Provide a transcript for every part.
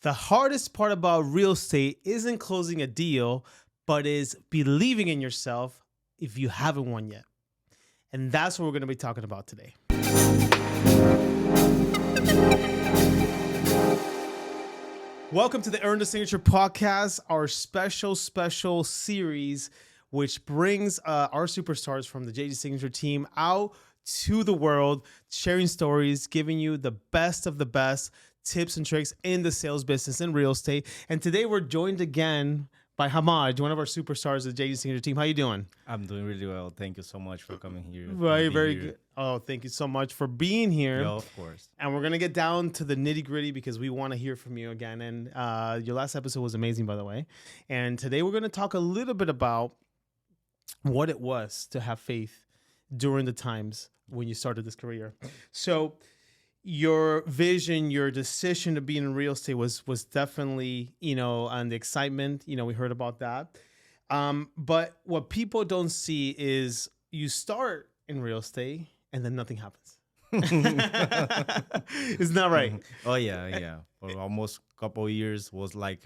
The hardest part about real estate isn't closing a deal, but is believing in yourself if you haven't won yet. And that's what we're going to be talking about today. Welcome to the Earn the Signature podcast, our special series, which brings our superstars from the JG Signature team out to the world, sharing stories, giving you the best of the best tips and tricks in the sales business in real estate. And today we're joined again by Ramade, one of our superstars of the JG Signature team. How you doing? I'm doing really well. Thank you so much for coming here. Very good. Oh, thank you so much for being here. Yeah, of course. And we're going to get down to the nitty gritty because we want to hear from you again. And your last episode was amazing, by the way. And today we're going to talk a little bit about what it was to have faith during the times when you started this career. So your vision, your decision to be in real estate was definitely, and the excitement, we heard about that. But what people don't see is you start in real estate and then nothing happens. Isn't that right? Oh, yeah. For almost a couple of years was like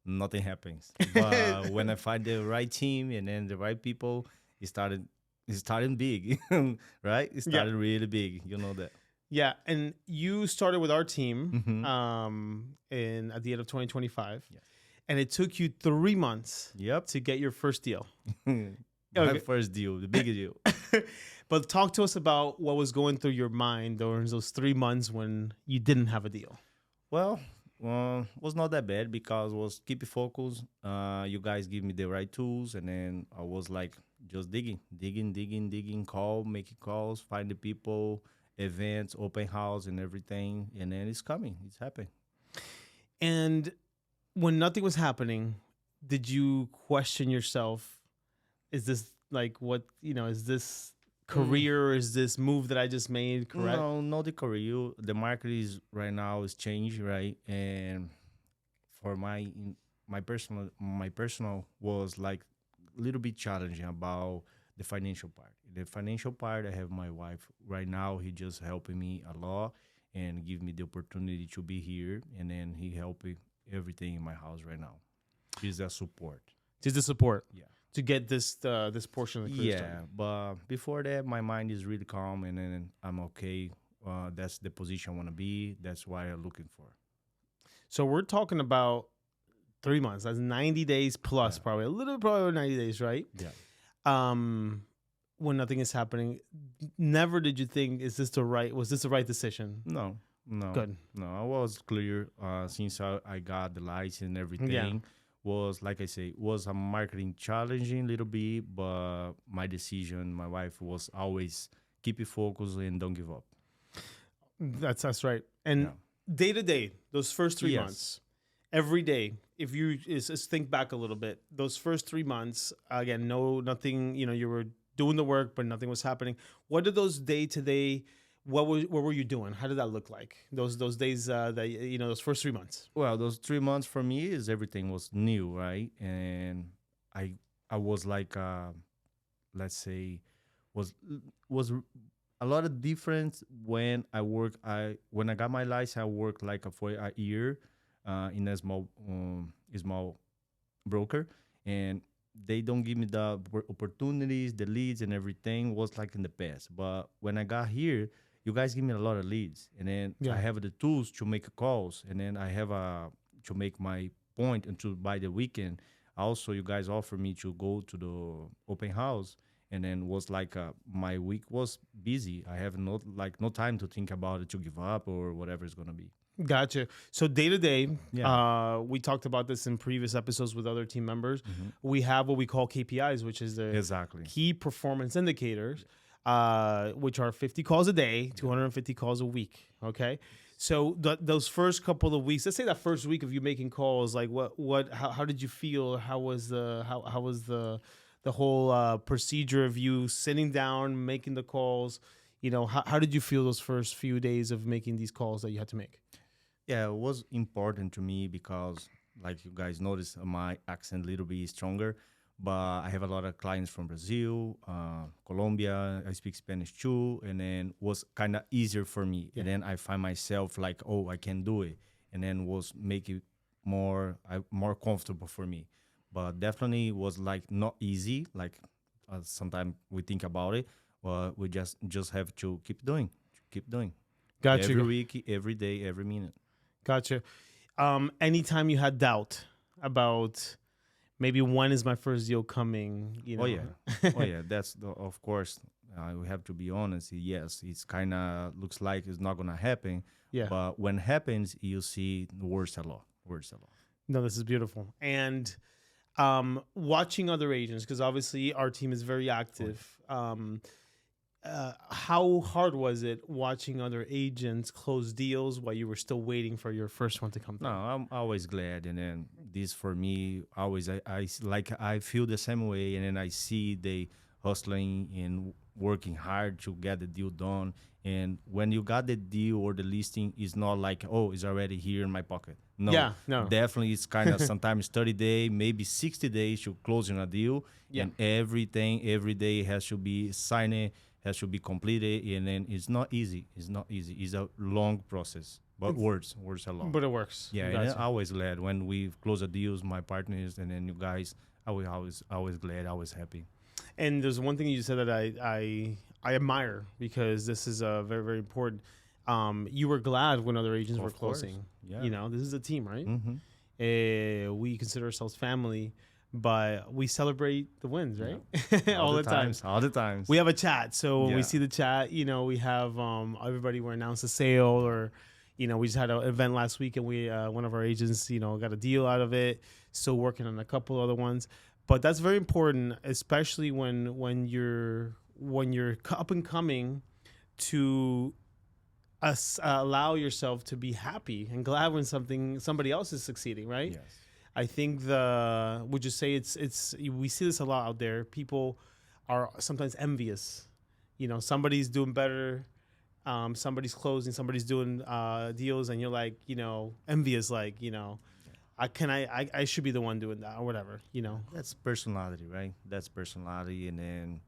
nothing happens. But when I find the right team and then the right people, it started big, right? It started really big. You know that. Yeah, and you started with our team Mm-hmm. at the end of 2025. Yes. And it took you 3 months Yep. to get your first deal. My first deal, the big deal. But talk to us about what was going through your mind during those 3 months when you didn't have a deal. Well, was not that bad because was keep it focused. You guys give me the right tools, and then I was like just digging, making calls, find the people, events, open house, and everything. And then it's coming, it's happening. And when nothing was happening, did you question yourself? Is this like what, is this career or is this move that I just made correct? No, not the career. The market is right now is changed, right? And for my personal was like a little bit challenging about the financial part. The financial part, I have my wife right now. He just helping me a lot and give me the opportunity to be here. And then he helping everything in my house right now. He's a support. Just the support. Yeah. To get this portion of the career Yeah, started. but before that, my mind is really calm, and then I'm okay. That's the position I want to be. That's why I'm looking for. So we're talking about 3 months. That's 90 days plus, Yeah. probably a little bit over 90 days, right? Yeah. When nothing is happening, never did you think, was this the right decision? No. Good. No, I was clear since I got the lights and everything. Yeah. Was like I say, was a marketing challenging a little bit, but my decision, my wife was always keep it focused and don't give up. That's right. And Yeah. day to day, those first 3 Yes. months, every day, if you just think back a little bit, those first 3 months, again, nothing, you were doing the work, but nothing was happening. What did those day to day, what were you doing? How did that look like? Those days, those first 3 months. Well, those 3 months for me is everything was new, right? And I was like, let's say, was a lot of difference when I work. When I got my license, I worked like for a year in a small broker, and they don't give me the opportunities, the leads, and everything was like in the past. But when I got here, you guys give me a lot of leads, and then Yeah. I have the tools to make calls, and then I have to make my point and to by the weekend. Also, you guys offer me to go to the open house, and then was like my week was busy. I have no time to think about it, to give up or whatever it's gonna be. Gotcha. So day to day, Yeah. we talked about this in previous episodes with other team members. Mhm. We have what we call KPIs, which is the Exactly. key performance indicators, which are 50 calls a day, 250 calls a week. Okay. So those first couple of weeks, let's say that first week of you making calls, like how did you feel? How was the whole procedure of you sitting down, making the calls? How did you feel those first few days of making these calls that you had to make? Yeah, it was important to me because, like you guys noticed, my accent a little bit stronger. But I have a lot of clients from Brazil, Colombia. I speak Spanish too, and then was kind of easier for me. Yeah. And then I find myself like, oh, I can do it. and then was make it more comfortable for me. But definitely was like not easy. Like sometimes we think about it, we just have to keep doing every Gotcha. week, every day, every minute. Gotcha. Anytime you had doubt about maybe when is my first deal coming, Oh yeah, oh yeah. That's of course. We have to be honest. Yes, it's kind of looks like it's not gonna happen, Yeah. but when happens, you see worse a lot. Worse a lot. No, this is beautiful. And watching other agents, because obviously our team is very Oh, active. How hard was it watching other agents close deals while you were still waiting for your first one to come no, through? I'm always glad, and then this for me always like I feel the same way, and then I see they hustling and working hard to get the deal done. And when you got the deal or the listing, it's not like oh it's already here in my pocket. No, Yeah, no. definitely it's kind of sometimes 30 days, maybe 60 days to closing a deal, Yeah. and everything every day has to be signed, has to be completed, and then it's not easy. It's not easy. It's a long process, but words a lot. But it works. Yeah, and Gotcha. I always glad when we close the deals, my partners and then you guys. I was always glad, always happy. And there's one thing you said that I admire because this is very very important. You were glad when other agents were Of course, closing. yeah. You know, this is a team, right? Mm-hmm. We consider ourselves family, but we celebrate the wins, right? All the time. All the times. We have a chat, so when we Yeah. see the chat, you know, we have everybody will announce a sale, or you know, we just had an event last week and we one of our agents, you know, got a deal out of it. Still working on a couple other ones, but that's very important, especially when you're up and coming, to allow yourself to be happy and glad when somebody else is succeeding, right? Yes. I think would you say it's we see this a lot out there. People are sometimes envious. You know, somebody's doing better, somebody's closing, somebody's doing deals, and you're like, you know, envious, like, you know, I should be the one doing that or whatever, you know. That's personality, right? That's personality, and then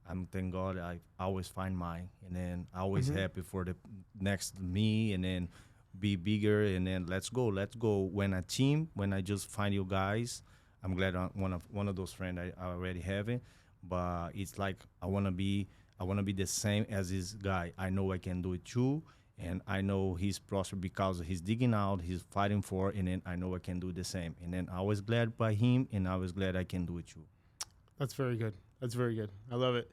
I'm thank God I always find mine, and then always Mhm. happy for the next me, and then be bigger, and then let's go, let's go. When a team, when I just find you guys, I'm glad I'm one of those friends I already have it, but it's like I wanna be the same as this guy. I know I can do it too, and I know he's prospered because he's digging out, he's fighting for, and then I know I can do the same, and then I was glad by him, and I was glad I can do it too. That's very good. That's very good. I love it.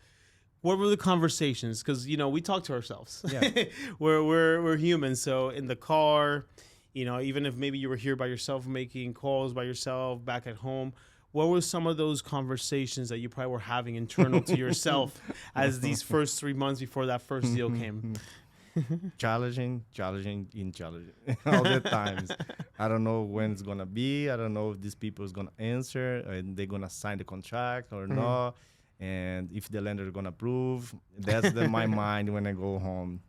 What were the conversations? Because you know we talk to ourselves. Yeah. we're humans. So in the car, you know, even if maybe you were here by yourself making calls by yourself back at home, what were some of those conversations that you probably were having internal to yourself as these first 3 months before that first deal came? challenging all the times. I don't know when it's gonna be. I don't know if these people is gonna answer and they're gonna sign the contract or not, and if the lender is gonna approve. That's my mind when I go home.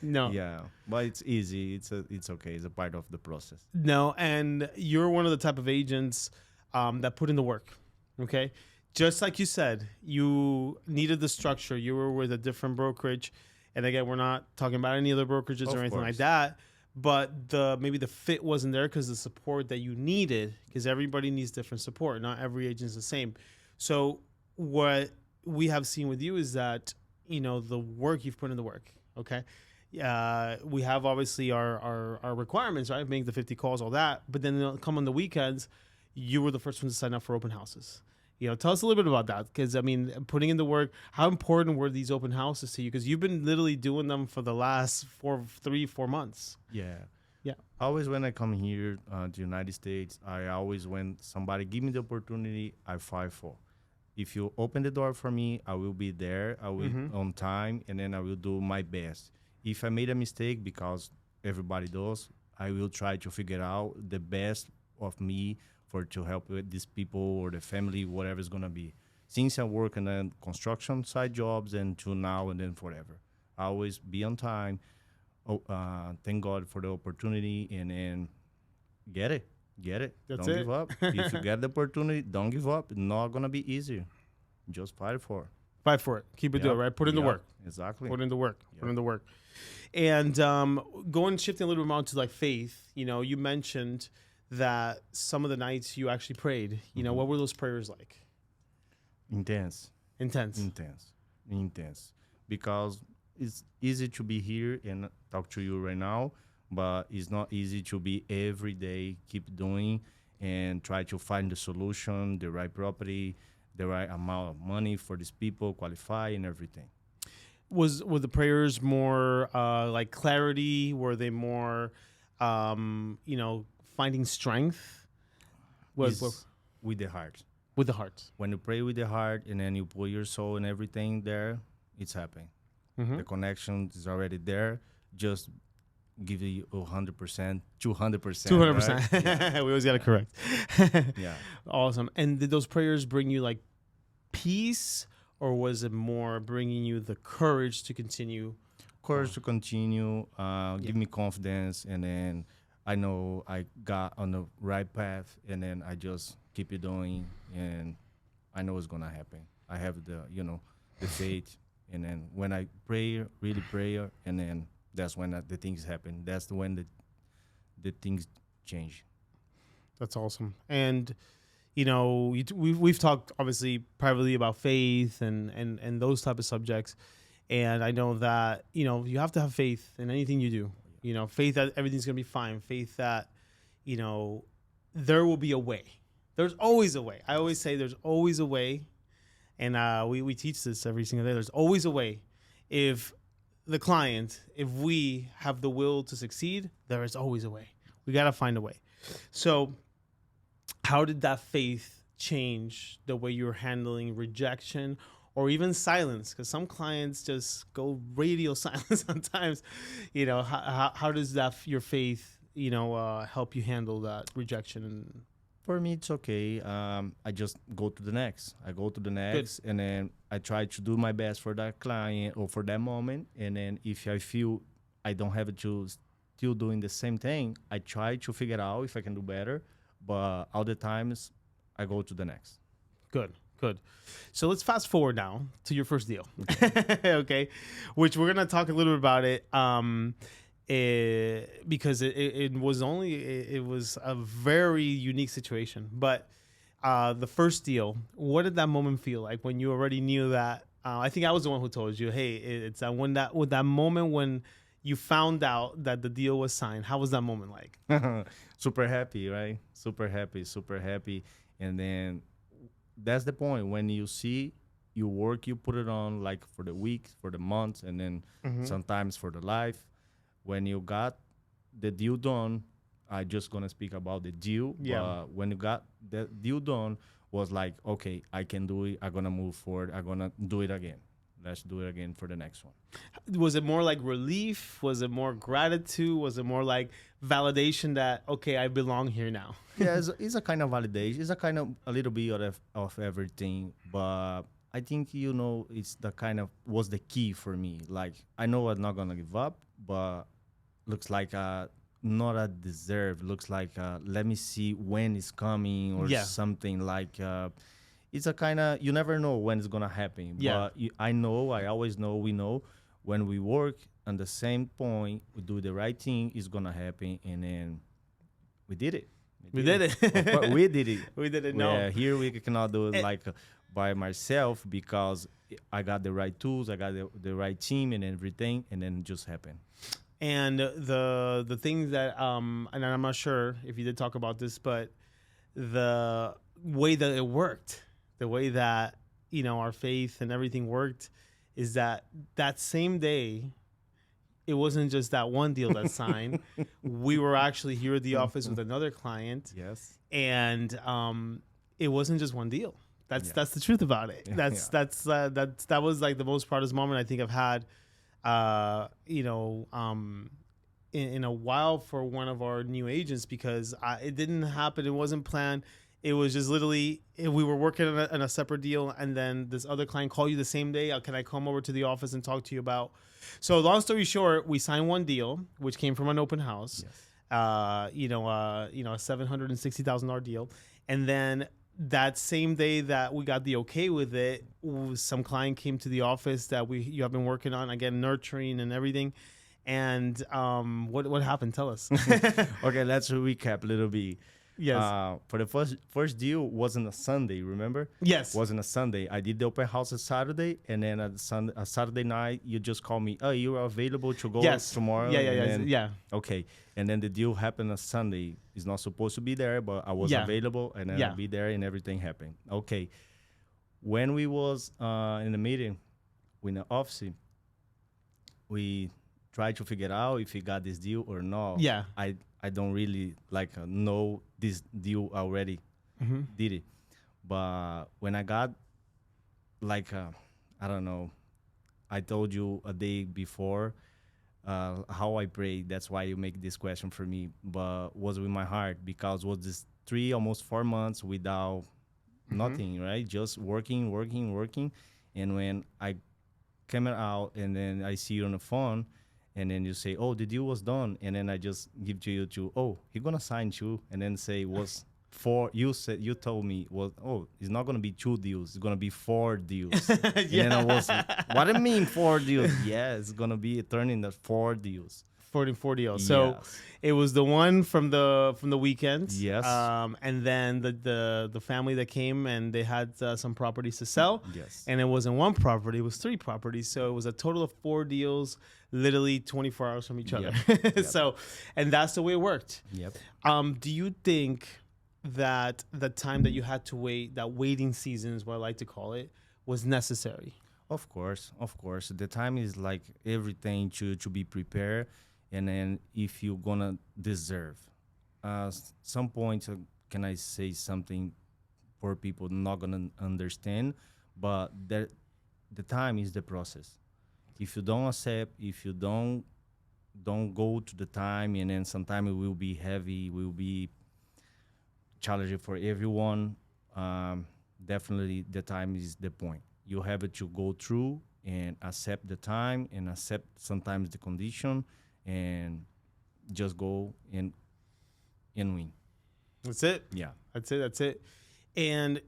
No, Yeah, but it's easy. It's okay. It's a part of the process. no, and you're one of the type of agents that put in the work. Okay, just like you said, you needed the structure. You were with a different brokerage, and again, we're not talking about any other brokerages Of or anything like course. that. But maybe the fit wasn't there because the support that you needed, because everybody needs different support. Not every agent is the same. So what we have seen with you is that you know the work you've put in the work. Okay, we have obviously our requirements, right? Make the 50 calls, all that. But then they'll come on the weekends. You were the first one to sign up for open houses. You know, tell us a little bit about that, because I mean, putting in the work. How important were these open houses to you? Because you've been literally doing them for the last 4 months. Yeah. Yeah. Always when I come here to United States, I always when somebody give me the opportunity, I fight for. If you open the door for me, I will be there. I will on time, and then I will do my best. If I made a mistake, because everybody does, I will try to figure out the best of me for to help with these people or the family, whatever it's gonna be. Since I work on the construction side jobs and to now and then forever, I always be on time. Thank God for the opportunity, and then get it. Get it. That's Don't it. give up. If you get the opportunity, don't give up. It's not gonna be easy. Just fight for. Fight for it. Keep it doing Yep. right. Put in the Yep. work. Exactly. Put in the work. Put Yep. in the work. And going shifting a little bit more to like faith. You mentioned that some of the nights you actually prayed. What were those prayers like? Intense. Intense. Intense. Because it's easy to be here and talk to you right now, but it's not easy to be every day, keep doing and try to find the solution, the right property, the right amount of money for these people, qualify and everything. Were the prayers more like clarity? Were they more, finding strength? It's with the heart. With the heart. When you pray with the heart and then you put your soul and everything there, it's happening. Mm-hmm. The connection is already there. Just give you 100%, 200%. 200%. Right? We always got to correct. Yeah. Awesome. And did those prayers bring you like peace, or was it more bringing you the courage to continue? Courage to continue, give me confidence, and then I know I got on the right path, and then I just keep it doing, and I know it's gonna happen. I have the faith, and then when I pray, really pray, and then that's when the things happen. That's when the things change. That's awesome. And we've talked obviously privately about faith and those type of subjects. And I know that, you have to have faith in anything you do, faith that everything's going to be fine. Faith that, there will be a way. There's always a way. I always say there's always a way. And we teach this every single day. There's always a way. If we have the will to succeed, there is always a way. We got to find a way. So how did that faith change the way you're handling rejection or even silence? Because some clients just go radio silent sometimes. How does your faith, help you handle that rejection? And For me, it's okay. I just go to the next. And then I try to do my best for that client or for that moment. And then if I feel I don't have to still doing the same thing, I try to figure out if I can do better. But all the times, I go to the next. Good. So let's fast forward now to your first deal. Okay. Which we're going to talk a little bit about it. Because it was a very unique situation. But the first deal, what did that moment feel like when you already knew that? I think I was the one who told you, hey, it's that moment when you found out that the deal was signed. How was that moment like? Super happy, right? Super happy. And then that's the point. When you see your work, you put it on like for the week, for the month, and then sometimes for the life. When you got the deal done, I just gonna speak about the deal. Yeah. But when you got the deal done, was like, okay, I can do it. I'm gonna move forward. I'm gonna do it again. Let's do it again for the next one. Was it more like relief? Was it more gratitude? Was it more like validation that, okay, I belong here now? Yeah, it's a kind of validation. It's a kind of a little bit of everything. But I think, it's the kind of was the key for me. Like, I know I'm not going to give up, but looks like not a deserve. Looks like let me see when it's coming or something like it's a kind of, you never know when it's going to happen. Yeah. But I always know, we know when we work on the same point, we do the right thing, it's going to happen. And then we did it. We did it. Of course, we did it. We did it. No. Yeah, here we cannot do it like by myself because I got the right tools, I got the right team and everything, and then it just happened. And the thing that and I'm not sure if you did talk about this, but the way that it worked, the way that our faith and everything worked, is that same day, it wasn't just that one deal that signed. We were actually here at the office with another client. Yes. And it wasn't just one deal. That's the truth about it. That was like the most proudest moment I think I've had, in a while for one of our new agents, because it didn't happen. It wasn't planned. It was just literally, we were working on a separate deal, and then this other client called you the same day. Can I come over to the office and talk to you about? So long story short, we signed one deal, which came from an open house. Yes. A $760,000 deal, and then that same day that we got the okay with it, some client came to the office that you have been working on again, nurturing and everything. And what happened? Tell us. Okay, let's recap a little bit. Yes. For the first deal wasn't a Sunday, remember? Yes. Wasn't a Sunday. I did the open house on Saturday, and then a Saturday night, you just call me. Oh, you are available to go Yes. tomorrow? Yeah. Yeah. And Yeah. then, Yeah. okay, and then the deal happened on Sunday. It's not supposed to be there, but I was Yeah. available, and then Yeah. I be there, and everything happened. Okay, when we was in the meeting with the office, we tried to figure out if he got this deal or not. Yeah. I don't really like know this deal already Mm-hmm. did it, but when I got like I don't know, I told you a day before how I prayed. That's why you make this question for me, but was with my heart because was this 3 almost 4 months without nothing, right? Just working, working, working, and when I came out and then I see you on the phone and then you say, oh, the deal was done. And then I just give to you to, oh, he gonna sign two. And then say was four. You told me was, oh, it's not gonna be 2 deals. It's gonna be 4 deals. And then I was, what do you mean 4 deals? Yeah, it's gonna be turning the 4 deals. 40 So Yes. it was the one from the weekend. Yes. And then the family that came and they had some properties to sell. Yes. And it wasn't one property, it was 3 properties. So it was a total of 4 deals, literally 24 hours from each other. Yep. So, and that's the way it worked. Yep. Do you think that the time that you had to wait, that waiting season is what I like to call it, was necessary? Of course, of course. The time is like everything to be prepared, and then if you're gonna deserve, some point can I say something for people not gonna understand, but that the time is the process. If you don't accept, if you don't go to the time, and then sometime it will be heavy, will be challenging for everyone. Definitely, the time is the point. You have to go through and accept the time and accept sometimes the condition and just go and win. That's it. Yeah. That's it. That's it. And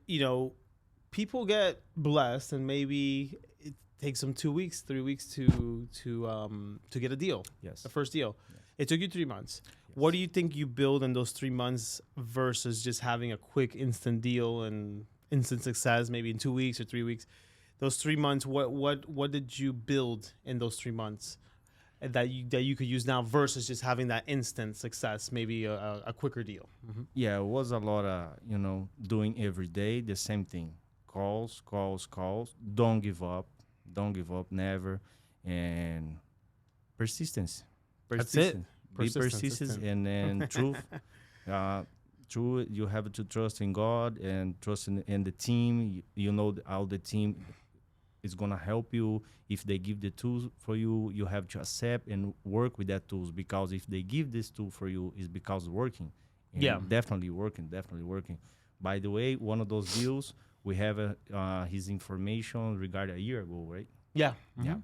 people get blessed, and maybe it takes them 2 weeks, 3 weeks to get a deal. Yes. The first deal. Yes. It took you 3 months. Yes. What do you think you build in those 3 months versus just having a quick instant deal and instant success maybe in 2 weeks or 3 weeks? Those 3 months, what did you build in those 3 months that you could use now versus just having that instant success, maybe a quicker deal? Mm-hmm. Yeah, it was a lot of, doing every day the same thing. Calls, calls, calls. Don't give up. Don't give up, never. And persistence. That's it. Be persistent, and then truth. True, you have to trust in God and trust in the team. You know how the team is gonna help you. If they give the tools for you, you have to accept and work with that tools, because if they give this tool for you, it's because it's working. And Yeah, definitely working, definitely working. By the way, one of those deals we have his information regarding a year ago, right? yeah, Yeah,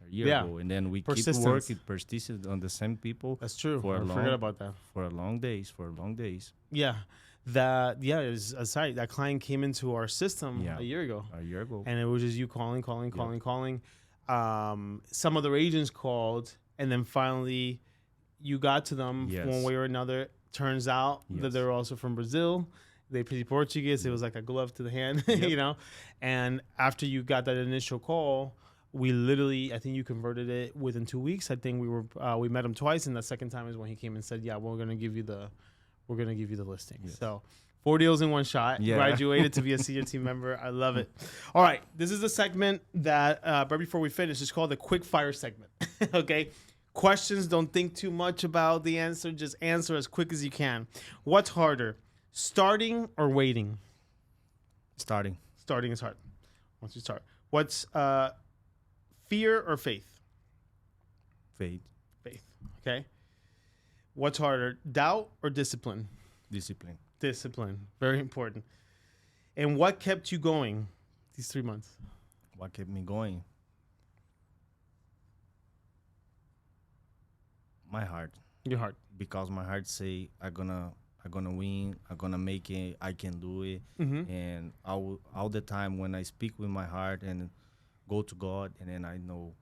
a year Yeah. ago, and then we keep Persistence. working, persistent on the same people That's true. For a I forgot long- about that. for long days. Yeah, aside that client came into our system Yeah. a year ago, A year ago. and it was just you calling. Some other agents called, and then finally you got to them Yes. one way or another. Turns out that Yes. they're also from Brazil. They speak Portuguese. It was like a glove to the hand, Yep. And after you got that initial call, we literally, I think you converted it within 2 weeks. I think we met him twice, and the second time is when he came and said, "Yeah, we're gonna give you the listing." Yes. So 4 deals in one shot. Yeah. Graduated to be a senior team member. I love it. All right, this is the segment that right before we finish, it's called the quick fire segment. Okay. Questions, don't think too much about the answer. Just answer as quick as you can. What's harder, starting or waiting? Starting. Starting is hard. Once you start. What's fear or faith? Faith. Faith. Okay. What's harder, doubt or discipline? Discipline. Discipline. Very important. And what kept you going these 3 months? What kept me going? My heart. Your heart. Because my heart say I gonna I'm gonna win. I'm gonna make it. I can do it. Mm-hmm. And all the time when I speak with my heart and go to God, and then I know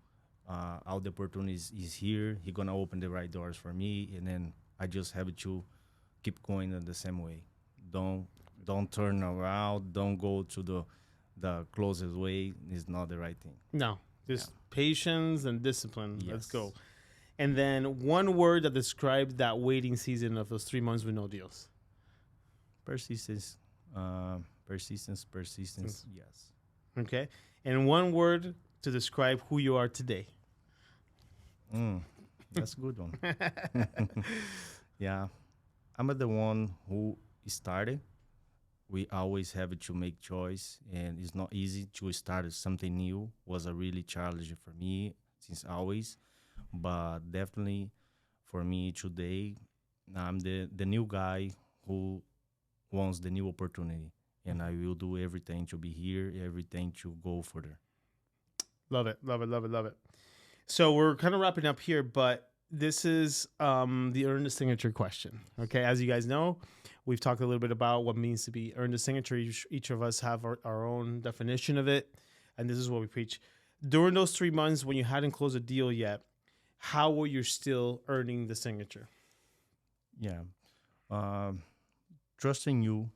all the opportunities is here. He gonna open the right doors for me, and then I just have to keep going in the same way. Don't don't turn around. Don't go to the closest way. Is not the right thing. No, just patience and discipline. Let's Yes. go. And then one word that describes that waiting season of those 3 months with no deals. Persistence. Persistence. Yes. Okay. And one word to describe who you are today. That's a good one. Yeah, I'm the one who started. We always have to make choice, and it's not easy to start something new. Was a really challenge for me since always, but definitely for me today, I'm the new guy who wants the new opportunity, and I will do everything to be here, everything to go further. Love it. Love it. Love it. Love it. So we're kind of wrapping up here, but this is the earn the signature question. Okay. As you guys know, we've talked a little bit about what it means to be earn the signature. Each of us have our own definition of it. And this is what we preach. During those 3 months when you hadn't closed a deal yet, how were you still earning the signature? Yeah. Um, Trusting you,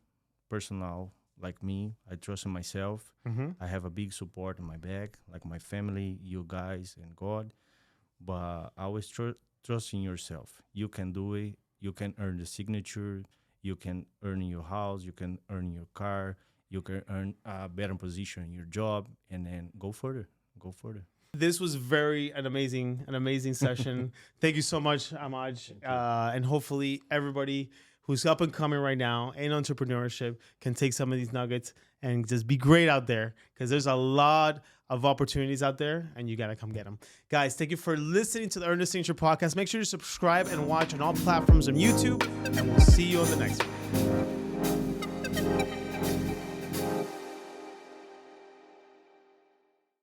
personal like me, I trust in myself. Mm-hmm. I have a big support in my back, like my family, you guys, and God. But I always trust in yourself. You can do it. You can earn the signature. You can earn your house. You can earn your car. You can earn a better position in your job, and then go further. Go further. This was an amazing session. Thank you so much, Amaj. And hopefully everybody who's up and coming right now in entrepreneurship can take some of these nuggets and just be great out there, because there's a lot of opportunities out there and you got to come get them. Guys, thank you for listening to the Earn the Signature podcast. Make sure you subscribe and watch on all platforms on YouTube, and we'll see you on the next one.